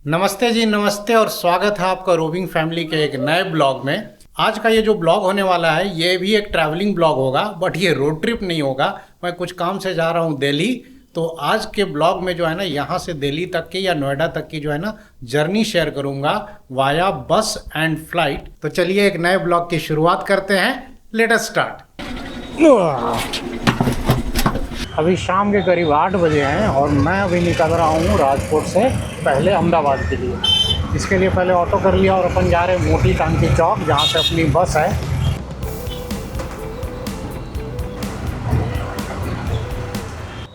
नमस्ते जी, नमस्ते और स्वागत है आपका रोविंग फैमिली के एक नए ब्लॉग में। आज का ये जो ब्लॉग होने वाला है ये भी एक ट्रैवलिंग ब्लॉग होगा, बट ये रोड ट्रिप नहीं होगा। मैं कुछ काम से जा रहा हूँ दिल्ली, तो आज के ब्लॉग में जो है ना यहाँ से दिल्ली तक की या नोएडा तक की जो है ना जर्नी शेयर करूँगा वाया बस एंड फ्लाइट। तो चलिए एक नए ब्लॉग की शुरुआत करते हैं। Let us start. अभी शाम के करीब 8 बजे हैं और मैं अभी निकल रहा हूँ राजकोट से पहले अहमदाबाद के लिए। इसके लिए पहले ऑटो कर लिया और अपन जा रहे हैं मोटी टांकी चौक, जहाँ से अपनी बस है।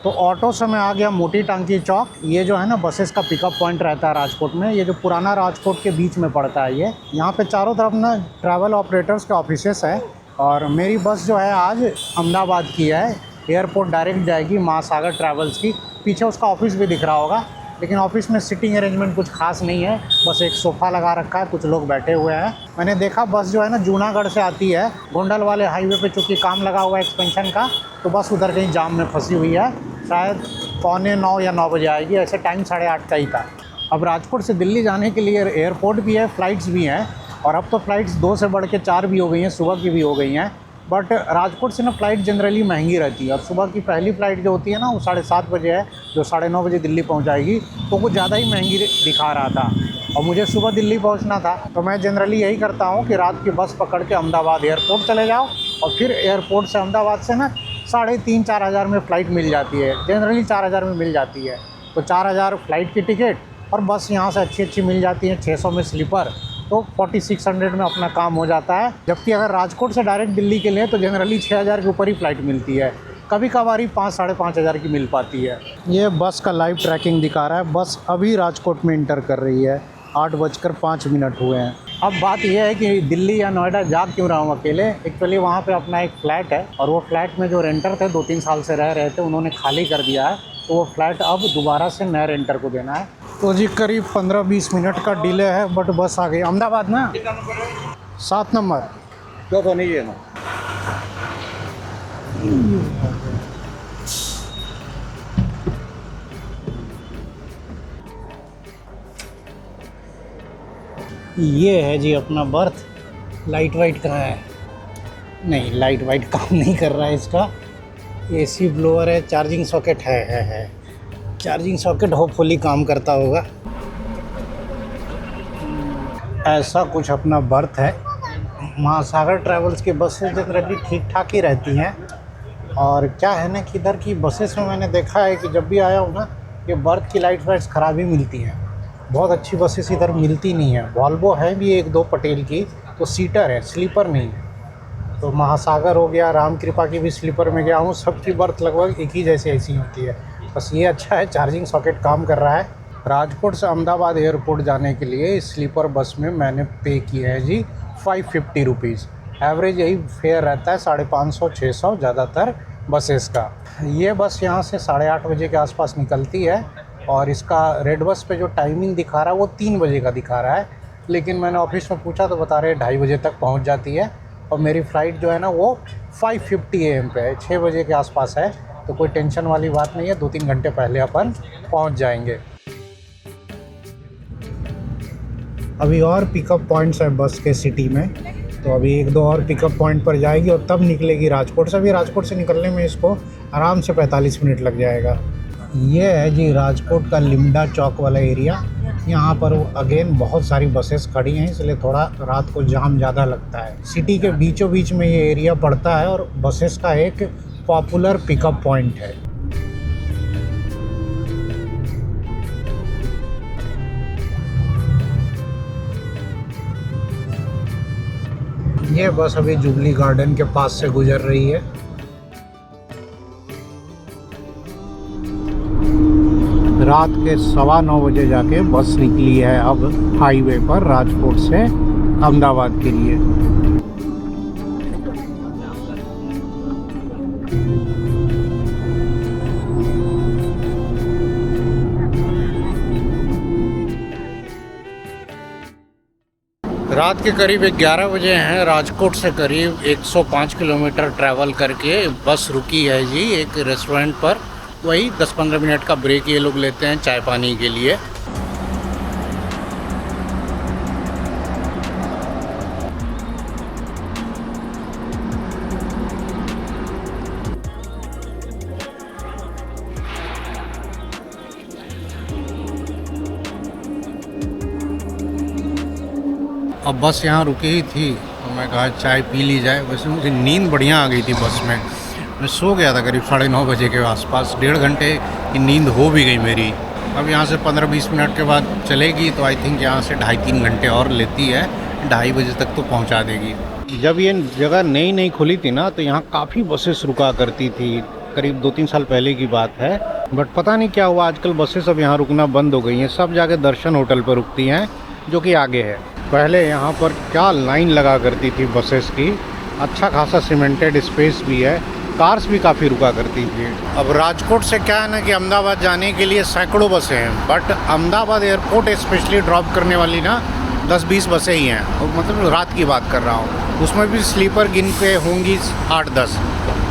तो ऑटो से मैं आ गया मोटी टांकी चौक। ये जो है ना बसेस का पिकअप पॉइंट रहता है राजकोट में। ये जो पुराना राजकोट के बीच में पड़ता है, ये यहाँ पे चारों तरफ ना ट्रैवल ऑपरेटर्स के ऑफिसेस है। और मेरी बस जो है आज अहमदाबाद की है, एयरपोर्ट डायरेक्ट जाएगी महासागर ट्रैवल्स की। पीछे उसका ऑफिस भी दिख रहा होगा, लेकिन ऑफिस में सिटिंग अरेंजमेंट कुछ खास नहीं है, बस एक सोफ़ा लगा रखा है, कुछ लोग बैठे हुए हैं। मैंने देखा बस जो है ना जूनागढ़ से आती है, गोंडल वाले हाईवे पे चूँकि काम लगा हुआ है एक्सपेंशन का, तो बस उधर कहीं जाम में फंसी हुई है। शायद 8:45 या 9 बजे आएगी, ऐसे टाइम 8:30 का ही था। अब राजकोट से दिल्ली जाने के लिए एयरपोर्ट भी है, फ़्लाइट्स भी हैं, और अब तो फ़्लाइट्स 2 से बढ़ के 4 भी हो गई हैं, सुबह की भी हो गई हैं। बट राजकोट से ना फ़्लाइट जनरली महंगी रहती है, और सुबह की पहली फ़्लाइट जो होती है ना वो 7:30 बजे है, जो 9:30 बजे दिल्ली पहुंचाएगी, तो वो ज़्यादा ही महंगी दिखा रहा था। और मुझे सुबह दिल्ली पहुंचना था, तो मैं जनरली यही करता हूं कि रात की बस पकड़ के अहमदाबाद एयरपोर्ट चले जाओ, और फिर एयरपोर्ट से अहमदाबाद से ना 3,500-4 हज़ार में फ़्लाइट मिल जाती है, जनरली 4 हज़ार में मिल जाती है। तो 4 हज़ार फ़्लाइट की टिकट, और बस यहाँ से अच्छी मिल जाती है 600 में स्लीपर, तो 4600 में अपना काम हो जाता है। जबकि अगर राजकोट से डायरेक्ट दिल्ली के लिए तो जनरली 6000 के ऊपर ही फ़्लाइट मिलती है, कभी कभार 5-5.5 हज़ार की मिल पाती है। ये बस का लाइव ट्रैकिंग दिखा रहा है, बस अभी राजकोट में इंटर कर रही है, 8:05 हुए हैं। अब बात यह है कि दिल्ली या नोएडा जा क्यों रहा हूँ अकेले। एक्चुअली वहाँ पे अपना एक फ़्लैट है, और वो फ्लैट में जो रेंटर थे 2-3 साल से रह रहे थे, उन्होंने खाली कर दिया है, तो वो फ्लैट अब दोबारा से नए रेंटर को देना है। तो जी करीब 15-20 मिनट का डिले है, बट बस आ गई। अहमदाबाद ना 7 नंबर तो नहीं है ना। ये है जी अपना बर्थ। लाइट वाइट कहाँ है? नहीं, लाइट वाइट काम नहीं कर रहा है इसका। एसी ब्लोअर है, चार्जिंग सॉकेट है। चार्जिंग सॉकेट होपफुली काम करता होगा। ऐसा कुछ अपना बर्थ है। महासागर ट्रैवल्स की बसेस जनरली ठीक ठाक ही रहती हैं। और क्या है ना कि इधर की बसेस में मैंने देखा है कि जब भी आया हूँ ना, ये बर्थ की लाइट वाइट्स ख़राब ही मिलती हैं। बहुत अच्छी बसेस इधर मिलती नहीं है। वॉल्वो है भी 1-2 पटेल की, तो सीटर है, स्लीपर नहीं। तो महासागर हो गया, राम कृपा की भी स्लीपर में गया हूँ, सबकी बर्थ लगभग एक ही जैसी ऐसी होती है। बस ये अच्छा है, चार्जिंग सॉकेट काम कर रहा है। राजकोट से अहमदाबाद एयरपोर्ट जाने के लिए स्लीपर बस में मैंने पे किया है जी 550 रुपीज़। एवरेज यही फेयर रहता है, 550-600 ज़्यादातर बसेस का। ये बस यहाँ से 8:30 बजे के आसपास निकलती है, और इसका रेड बस पे जो टाइमिंग दिखा रहा है वो 3 बजे का दिखा रहा है, लेकिन मैंने ऑफिस में पूछा तो बता रहे 2:30 बजे तक पहुँच जाती है। और मेरी फ़्लाइट जो है ना वो 5:50 AM पे है, 6 बजे के आसपास है, तो कोई टेंशन वाली बात नहीं है। 2-3 घंटे पहले अपन पहुंच जाएंगे। अभी और पिकअप पॉइंट्स हैं बस के सिटी में, तो अभी 1-2 और पिकअप पॉइंट पर जाएगी और तब निकलेगी राजकोट से। अभी राजकोट से निकलने में इसको आराम से 45 मिनट लग जाएगा। ये है जी राजकोट का लिमडा चौक वाला एरिया। यहाँ पर अगेन बहुत सारी बसेस खड़ी हैं, इसलिए थोड़ा रात को जाम ज़्यादा लगता है। सिटी के बीचों बीच में ये एरिया पड़ता है, और बसेस का एक पॉपुलर पिकअप पॉइंट है। ये बस अभी जुबली गार्डन के पास से गुजर रही है। रात के 9:15 बजे जाके बस निकली है अब हाईवे पर राजकोट से अहमदाबाद के लिए। रात के करीब 11 बजे हैं। राजकोट से करीब 105 किलोमीटर ट्रैवल करके बस रुकी है जी एक रेस्टोरेंट पर। वही 10-15 मिनट का ब्रेक ये लोग लेते हैं चाय पानी के लिए। अब बस यहाँ रुकी ही थी तो मैं कहा चाय पी ली जाए। वैसे मुझे नींद बढ़िया आ गई थी बस में, मैं सो गया था करीब 9:30 बजे के आसपास। 1.5 घंटे की नींद हो भी गई मेरी। अब यहाँ से 15-20 मिनट के बाद चलेगी तो आई थिंक यहाँ से 2.5-3 घंटे और लेती है, 2:30 बजे तक तो पहुँचा देगी। जब ये जगह नई नई खुली थी ना तो यहाँ काफ़ी बसेस रुका करती थी, करीब 2-3 साल पहले की बात है। बट पता नहीं क्या हुआ, आजकल बसेस अब यहाँ रुकना बंद हो गई हैं, सब जाके दर्शन होटल पर रुकती हैं जो कि आगे है। पहले यहाँ पर क्या लाइन लगा करती थी बसेस की, अच्छा खासा सीमेंटेड स्पेस भी है, कार्स भी काफ़ी रुका करती थी। अब राजकोट से क्या है ना कि अहमदाबाद जाने के लिए सैकड़ों बसें हैं, but Ahmedabad airport specially drop करने वाली ना 10-20 बसें ही हैं। मतलब रात की बात कर रहा हूँ, उसमें भी स्लीपर गिन पे होंगी 8-10,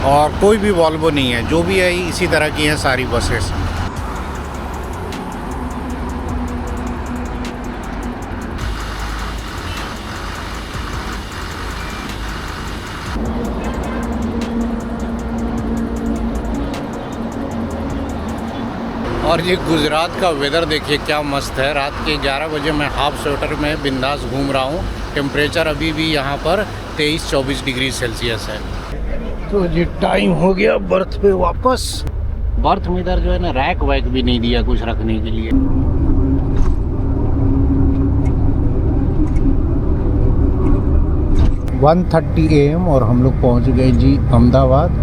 और कोई भी वॉल्वो नहीं है, जो भी है इसी तरह की हैं सारी बसेस। और ये गुजरात का वेदर देखिए क्या मस्त है। रात के 11 बजे मैं हाफ स्वेटर में बिंदास घूम रहा हूँ। टेम्परेचर अभी भी यहाँ पर 23-24 डिग्री सेल्सियस है। तो जी टाइम हो गया बर्थ पे वापस। बर्थ में इधर जो है ना रैक वैक भी नहीं दिया कुछ रखने के लिए। वन 1:30 AM और हम लोग पहुँच गए जी अहमदाबाद।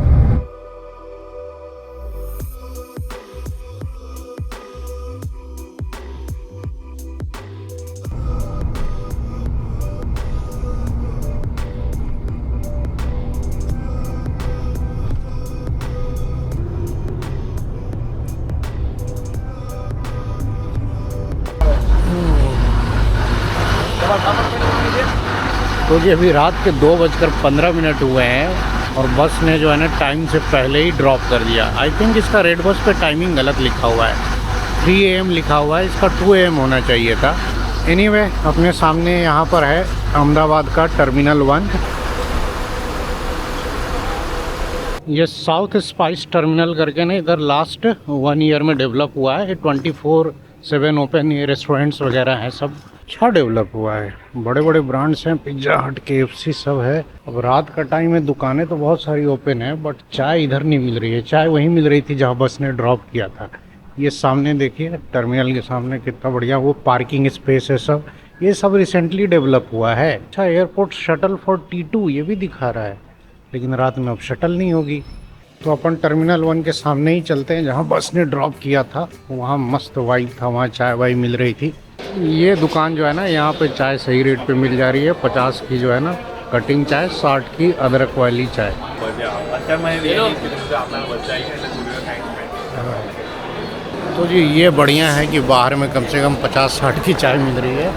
तो जी अभी रात के 2:15 हुए हैं और बस ने जो है ना टाइम से पहले ही ड्रॉप कर दिया। आई थिंक इसका रेड बस पे टाइमिंग गलत लिखा हुआ है, 3 AM लिखा हुआ है, इसका 2 AM होना चाहिए था। एनीवे अपने सामने यहाँ पर है अहमदाबाद का टर्मिनल 1। ये साउथ स्पाइस टर्मिनल करके ना इधर लास्ट 1 ईयर में डेवलप हुआ है। 24/7 ओपन, ये रेस्टोरेंट्स वगैरह हैं, सब अच्छा डेवलप हुआ है। बड़े बड़े ब्रांड्स हैं, पिज्ज़ा हट, KFC सब है। अब रात का टाइम है, दुकानें तो बहुत सारी ओपन है, बट चाय इधर नहीं मिल रही है। चाय वहीं मिल रही थी जहाँ बस ने ड्रॉप किया था। ये सामने देखिए टर्मिनल के सामने कितना बढ़िया वो पार्किंग स्पेस है, सब ये सब रिसेंटली डेवलप हुआ है। अच्छा एयरपोर्ट शटल फॉर T2 ये भी दिखा रहा है, लेकिन रात में अब शटल नहीं होगी। तो अपन टर्मिनल 1 के सामने ही चलते हैं जहाँ बस ने ड्रॉप किया था। वहाँ मस्त वाइब था, वहाँ चाय वाय मिल रही थी। ये दुकान जो है ना यहाँ पे चाय सही रेट पे मिल जा रही है। 50 की जो है ना कटिंग चाय, 60 की अदरक वाली चाय। तो जी ये बढ़िया है कि बाहर में कम से कम 50-60 की चाय मिल रही है।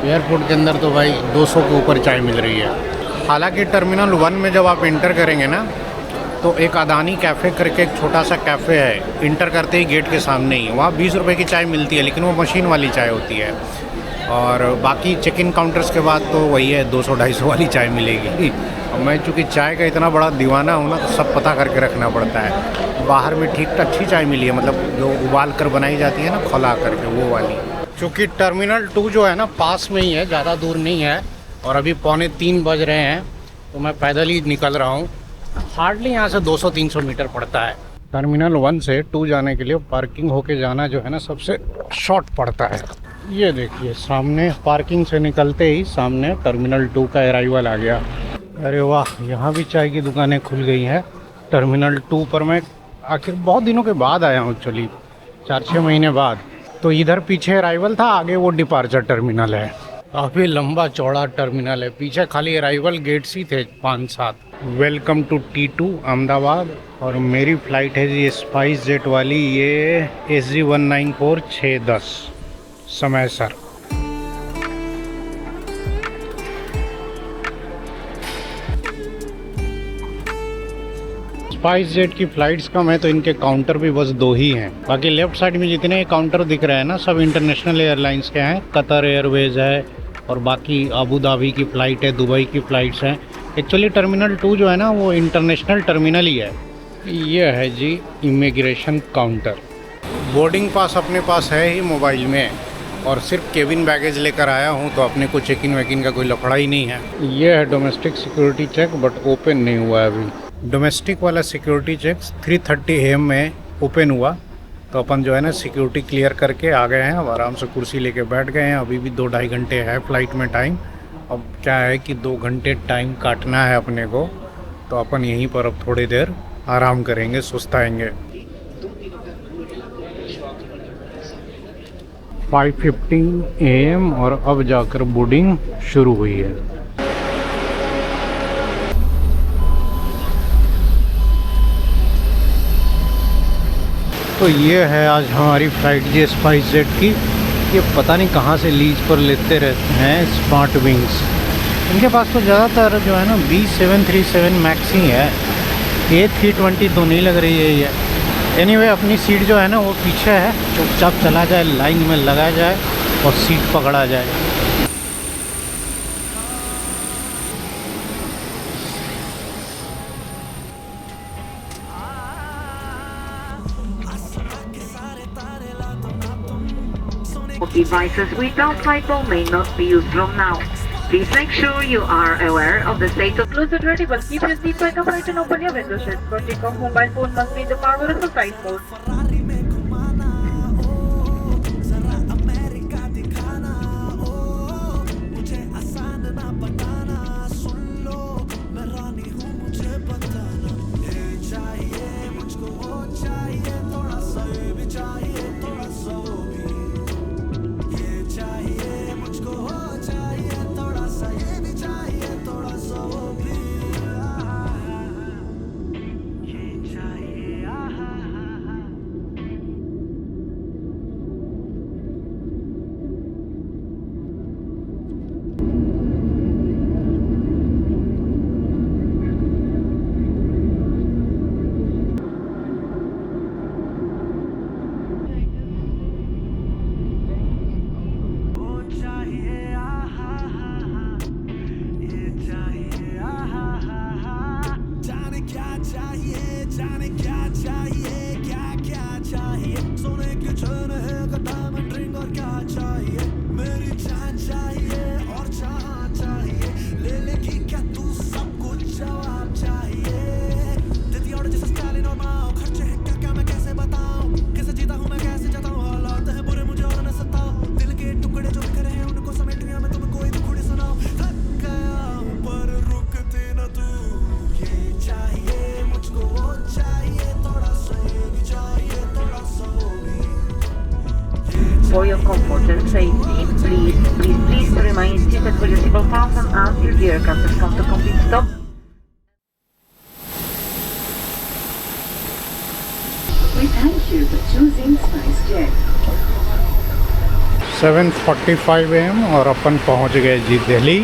एयरपोर्ट के अंदर तो भाई 200 के ऊपर चाय मिल रही है। हालांकि टर्मिनल 1 में जब आप इंटर करेंगे ना तो एक अदानी कैफ़े करके एक छोटा सा कैफ़े है, इंटर करते ही गेट के सामने ही। वहाँ 20 रुपये की चाय मिलती है, लेकिन वो मशीन वाली चाय होती है। और बाकी चेक इन काउंटर्स के बाद तो वही है, 200-250 वाली चाय मिलेगी। और मैं चूँकि चाय का इतना बड़ा दीवाना हूँ ना तो सब पता करके रखना पड़ता है। बाहर भी ठीक अच्छी चाय मिली है, मतलब जो उबाल कर बनाई जाती है ना खौला करके, वो वाली। चूँकि टर्मिनल 2 जो है ना पास में ही है, ज़्यादा दूर नहीं है। और अभी 2:45 बज रहे हैं तो मैं पैदल ही निकल रहा हूँ। हार्डली यहाँ से 200-300 मीटर पड़ता है। टर्मिनल 1 से 2 जाने के लिए पार्किंग होके जाना जो है ना सबसे शॉर्ट पड़ता है। ये देखिए सामने पार्किंग से निकलते ही सामने टर्मिनल 2 का अराइवल आ गया। अरे वाह, यहाँ भी चाय की दुकानें खुल गई हैं टर्मिनल 2 पर। मैं आखिर बहुत दिनों के बाद आया हूँ, एक्चुअली 4-6 महीने बाद। तो इधर पीछे अराइवल था, आगे वो डिपार्चर टर्मिनल है। काफ़ी लंबा चौड़ा टर्मिनल है, पीछे खाली अराइवल गेट्स ही थे 5-7। Welcome to T2 Ahmedabad. और मेरी फ़्लाइट है जी स्पाइस जेट वाली, ये SG 194 6:10 समय सर। स्पाइस जेट की फ़्लाइट्स कम है तो इनके काउंटर भी बस 2 ही हैं। बाकी लेफ़्ट साइड में जितने काउंटर दिख रहे हैं ना सब इंटरनेशनल एयरलाइंस के हैं। कतर एयरवेज़ है और बाकी अबू धाबी की फ़्लाइट है, दुबई की फ़्लाइट्स हैं। एक्चुअली टर्मिनल 2 जो है ना वो इंटरनेशनल टर्मिनल ही है। ये है जी इमिग्रेशन काउंटर। बोर्डिंग पास अपने पास है ही मोबाइल में, और सिर्फ केबिन बैगेज लेकर आया हूँ, तो अपने को चेक इन वेकिन का कोई लफड़ा ही नहीं है। ये है domestic security check, but open नहीं हुआ है अभी। डोमेस्टिक वाला सिक्योरिटी चेक 3:30 AM में ओपन हुआ, तो अपन जो है ना सिक्योरिटी क्लियर करके आ गए हैं। अब आराम से कुर्सी लेके बैठ गए हैं। अभी भी 2-2.5 घंटे है फ़्लाइट में टाइम। अब क्या है कि 2 घंटे टाइम काटना है अपने को, तो अपन यहीं पर अब थोड़ी देर आराम करेंगे, सुस्ताएंगे। 5:15 AM और अब जाकर बोर्डिंग शुरू हुई है। तो ये है आज हमारी फ़्लाइट जी SpiceJet की। ये पता नहीं कहाँ से लीज पर लेते रहते हैं स्मार्ट विंग्स। इनके पास तो ज़्यादातर जो है ना B737 मैक्स ही है, A320 तो नहीं लग रही है ये। एनीवे अपनी सीट जो है ना वो पीछे है, चुपचाप चला जाए, लाइन में लगा जाए और सीट पकड़ा जाए। Devices without flight mode may not be used from now. Please make sure you are aware of the state of close the door table. Keep your seat belt upright and open your window shades. Protect of mobile phone must be in the powerful flight mode. For your comfort and safety, please remain seated with your seatbelt fastened until the aircraft has come to complete stop. We thank you for choosing SpiceJet. 7:45 AM और अपन पहुंच गए जी Delhi.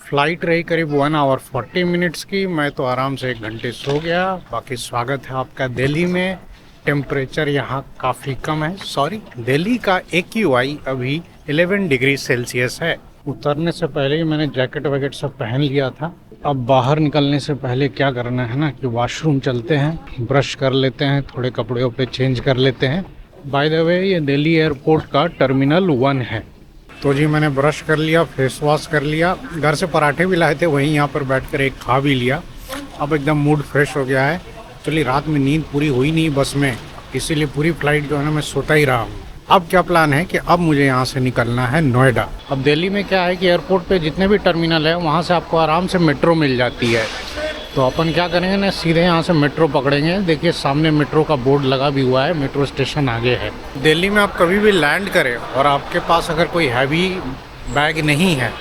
Flight रही करीब 1 hour 40 minutes की। मैं तो आराम से 1 घंटे सो गया। बाकी स्वागत है आपका दिल्ली में। टेम्परेचर यहाँ काफ़ी कम है। सॉरी, दिल्ली का AQI अभी 11 डिग्री सेल्सियस है। उतरने से पहले ही मैंने जैकेट वैकेट सब पहन लिया था। अब बाहर निकलने से पहले क्या करना है ना कि वॉशरूम चलते हैं, ब्रश कर लेते हैं, थोड़े कपड़े वपड़े चेंज कर लेते हैं। बाय द वे ये दिल्ली एयरपोर्ट का टर्मिनल 1 है। तो जी मैंने ब्रश कर लिया, फेस वॉश कर लिया, घर से पराठे भी लाए थे, वहीं यहाँ पर बैठकर एक खा भी लिया। अब एकदम मूड फ्रेश हो गया है। एक्चुअली रात में नींद पूरी हुई नहीं बस में, इसीलिए पूरी फ्लाइट जो है ना मैं सोता ही रहा हूँ। अब क्या प्लान है कि अब मुझे यहाँ से निकलना है नोएडा। अब दिल्ली में क्या है कि एयरपोर्ट पे जितने भी टर्मिनल है वहाँ से आपको आराम से मेट्रो मिल जाती है। तो अपन क्या करेंगे ना, सीधे यहाँ से मेट्रो पकड़ेंगे। देखिए सामने मेट्रो का बोर्ड लगा भी हुआ है, मेट्रो स्टेशन आगे है। दिल्ली में आप कभी भी लैंड करें और आपके पास अगर कोई हैवी बैग नहीं है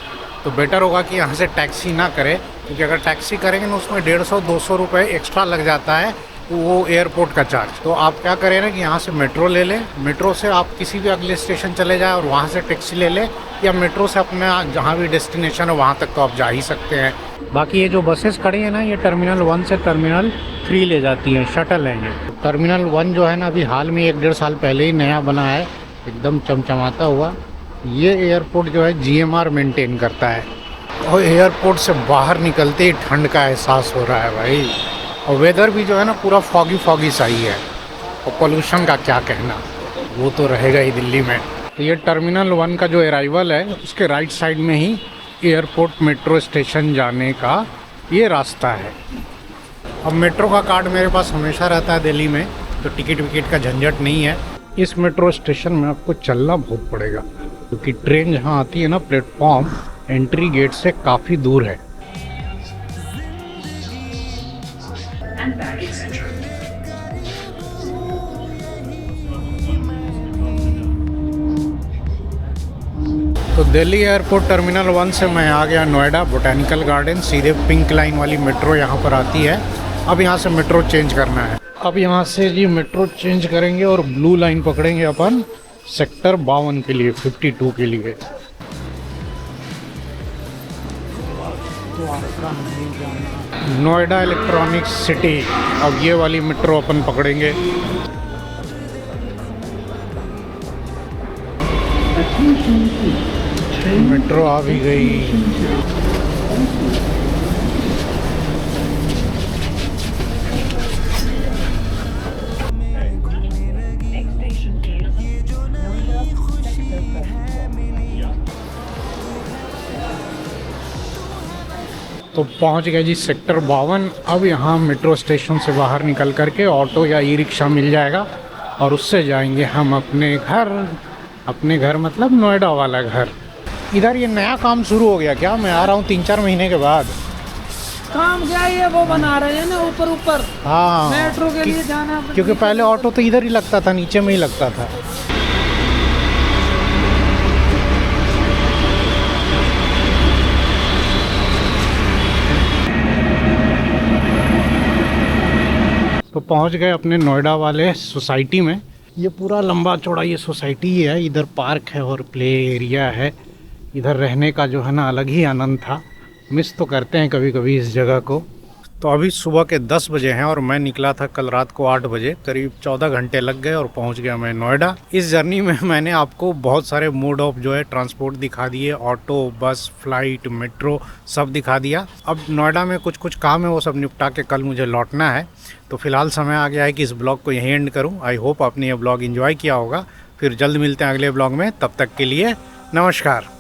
तो बेटर होगा कि यहाँ से टैक्सी ना करें, क्योंकि अगर टैक्सी करेंगे ना उसमें 150-200 रुपये एक्स्ट्रा लग जाता है, वो एयरपोर्ट का चार्ज। तो आप क्या करें ना कि यहाँ से मेट्रो ले लें, मेट्रो से आप किसी भी अगले स्टेशन चले जाएं और वहाँ से टैक्सी ले लें, या मेट्रो से अपना जहाँ भी डेस्टिनेशन है वहाँ तक तो आप जा ही सकते हैं। बाकी ये जो बसेस खड़ी है ना, ये टर्मिनल 1 से टर्मिनल 3 ले जाती हैं, शटल है ये। टर्मिनल 1 जो है ना अभी हाल में 1-1.5 साल पहले ही नया बना है, एकदम चमचमाता हुआ। ये एयरपोर्ट जो है GMR मेंटेन करता है। और एयरपोर्ट से बाहर निकलते ही ठंड का एहसास हो रहा है भाई। और वेदर भी जो है ना पूरा फॉगी सा ही है। और पोल्यूशन का क्या कहना, वो तो रहेगा ही दिल्ली में। तो ये टर्मिनल 1 का जो अराइवल है उसके राइट साइड में ही एयरपोर्ट मेट्रो स्टेशन जाने का ये रास्ता है। अब मेट्रो का कार्ड मेरे पास हमेशा रहता है दिल्ली में, तो टिकट विकेट का झंझट नहीं है। इस मेट्रो स्टेशन में आपको चलना बहुत पड़ेगा क्योंकि ट्रेन जहाँ आती है ना, प्लेटफॉर्म एंट्री गेट से काफ़ी दूर है। तो दिल्ली एयरपोर्ट टर्मिनल 1 से मैं आ गया नोएडा बोटैनिकल गार्डन। सीधे पिंक लाइन वाली मेट्रो यहाँ पर आती है। अब यहाँ से मेट्रो चेंज करना है। अब यहाँ से जी मेट्रो चेंज करेंगे और ब्लू लाइन पकड़ेंगे अपन सेक्टर 52 के लिए, 52 के लिए। नोएडा इलेक्ट्रॉनिक्स सिटी, अब ये वाली मेट्रो अपन पकड़ेंगे। मेट्रो आ भी गई। तो पहुंच गए जी सेक्टर 52। अब यहाँ मेट्रो स्टेशन से बाहर निकल करके ऑटो या ई रिक्शा मिल जाएगा और उससे जाएंगे हम अपने घर। अपने घर मतलब नोएडा वाला घर। इधर ये नया काम शुरू हो गया क्या? मैं आ रहा हूँ 3-4 महीने के बाद। काम क्या है, वो बना रहे हैं ना ऊपर हाँ, मेट्रो के लिए जाना। क्योंकि पहले ऑटो तो इधर ही लगता था, नीचे में ही लगता था। तो पहुंच गए अपने नोएडा वाले सोसाइटी में। ये पूरा लंबा चौड़ा ये सोसाइटी ही है। इधर पार्क है और प्ले एरिया है। इधर रहने का जो है ना अलग ही आनंद था। मिस तो करते हैं कभी कभी इस जगह को। तो अभी सुबह के 10 बजे हैं और मैं निकला था कल रात को 8 बजे। करीब 14 घंटे लग गए और पहुंच गया मैं नोएडा। इस जर्नी में मैंने आपको बहुत सारे मोड ऑफ जो है ट्रांसपोर्ट दिखा दिए। ऑटो, बस, फ्लाइट, मेट्रो सब दिखा दिया। अब नोएडा में कुछ कुछ काम है, वो सब निपटा के कल मुझे लौटना है। तो फिलहाल समय आ गया है कि इस ब्लॉग को यहीं एंड करूँ। आई होप आपने ये ब्लॉग एंजॉय किया होगा। फिर जल्द मिलते हैं अगले ब्लॉग में। तब तक के लिए नमस्कार।